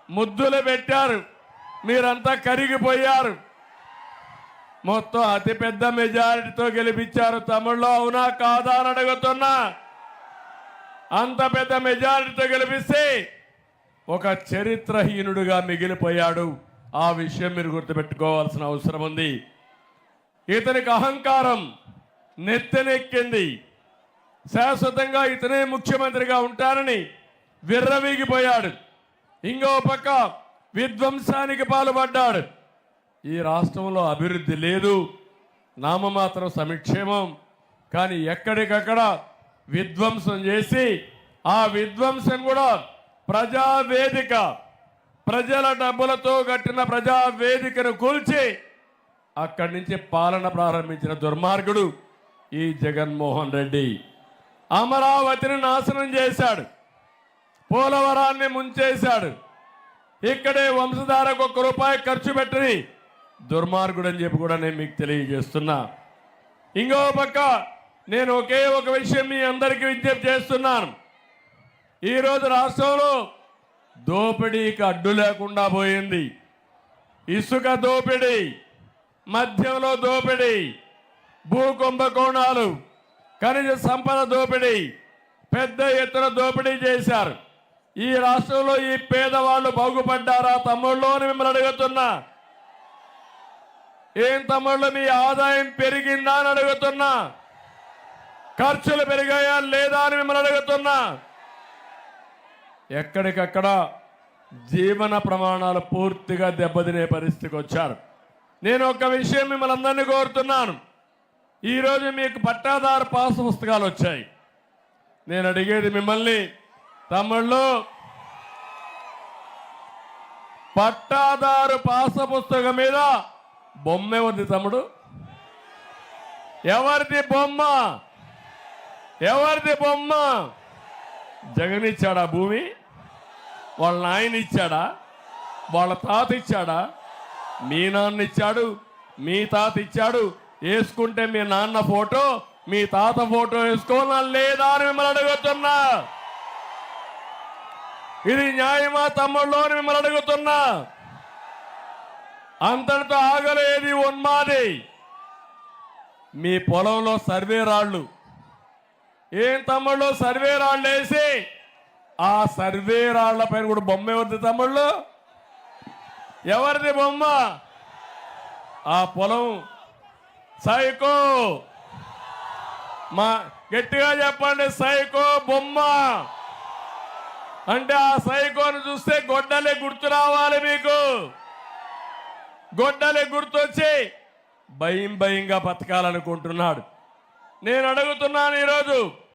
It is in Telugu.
ముద్దులు పెట్టారు, మీరంతా కరిగిపోయారు. మొత్తం అతిపెద్ద మెజారిటీతో గెలిపించారు. తమిళ్లో అవునా కాదా అని అడుగుతున్నా. అంత పెద్ద మెజారిటీతో గెలిపిస్తే ఒక చరిత్రహీనుడుగా మిగిలిపోయాడు. ఆ విషయం మీరు గుర్తుపెట్టుకోవాల్సిన అవసరం ఉంది. ఇతనికి అహంకారం నెత్తెనెక్కింది. శాశ్వతంగా ఇతనే ముఖ్యమంత్రిగా ఉంటారని విర్రవీగిపోయాడు. ఇంకో పక్క విధ్వంసానికి పాల్పడ్డాడు. ఈ రాష్ట్రంలో అభివృద్ధి లేదు, నామమాత్రం సంక్షేమం. కానీ ఎక్కడికక్కడ విధ్వంసం చేసి ఆ విధ్వంసం కూడా ప్రజావేదిక, ప్రజల డబ్బులతో కట్టిన ప్రజావేదికను కూల్చి అక్కడి నుంచి పాలన ప్రారంభించిన దుర్మార్గుడు ఈ జగన్మోహన్ రెడ్డి. అమరావతిని నాశనం చేశాడు, పోలవరాన్ని ముంచేశాడు. ఇక్కడే వంశధారకు ₹1 ఖర్చు పెట్టని దుర్మార్గుడు అని చెప్పి కూడా నేను మీకు తెలియజేస్తున్నా. ఇంకో పక్క నేను ఒకే ఒక విషయం మీ అందరికీ విజ్ఞప్తి చేస్తున్నాను. ఈరోజు రాష్ట్రంలో దోపిడీకి అడ్డు లేకుండా పోయింది. ఇసుక దోపిడీ, మద్యంలో దోపిడీ, భూ కుంభకోణాలు, ఖనిజ సంపద దోపిడీ, పెద్ద ఎత్తున దోపిడీ చేశారు. ఈ రాష్ట్రంలో ఈ పేదవాళ్ళు బాగుపడ్డారా తమ్ముళ్ళు అని మిమ్మల్ని అడుగుతున్నా. ఏం తమ్ముళ్ళు మీ ఆదాయం పెరిగిందా అని అడుగుతున్నా. ఖర్చులు పెరిగాయా లేదా అని మిమ్మల్ని అడుగుతున్నా. ఎక్కడికక్కడ జీవన ప్రమాణాలు పూర్తిగా దెబ్బతినే పరిస్థితికి వచ్చారు. నేను ఒక విషయం మిమ్మల్ని అందరినీ కోరుతున్నాను. ఈరోజు మీకు పట్టాదారు పాస్ పుస్తకాలు వచ్చాయి. నేను అడిగేది మిమ్మల్ని, తమ్ముళ్ళు, పట్టాదారు పాస్ పుస్తకం మీద బొమ్మ ఎవరిది తమ్ముడు? ఎవరిది బొమ్మ? ఎవరిది బొమ్మ? జగన్ ఇచ్చాడా భూమి? వాళ్ళ నాయన ఇచ్చాడా? వాళ్ళ తాత ఇచ్చాడా? మీ నాన్న ఇచ్చాడు, మీ తాత ఇచ్చాడు. వేసుకుంటే మీ నాన్న ఫోటో, మీ తాత ఫోటో వేసుకోవాలా లేదా అని మిమ్మల్ని అడుగుతున్నా. ఇది న్యాయమా తమ్ముళ్ళు అని మిమ్మల్ని అడుగుతున్నా. అంతటితో ఆగలేదు ఉన్మాది. మీ పొలంలో సర్వే రాళ్ళు, ఏం తమ్ముళ్ళు సర్వే రాళ్ళు వేసి ఆ సర్వే రాళ్ల పైన కూడా బొమ్మ ఎవరిది తమ్ముళ్ళు? ఎవరిది బొమ్మ? ఆ పొలం సైకో, మా గట్టిగా చెప్పండి, సైకో బొమ్మ. అంటే ఆ సైకోను చూస్తే గొడ్డలే గుర్తు రావాలి మీకు. గొడ్డలే గుర్తొచ్చి భయంగా బతకాలనుకుంటున్నాడు. నేను అడుగుతున్నాను ఈరోజు,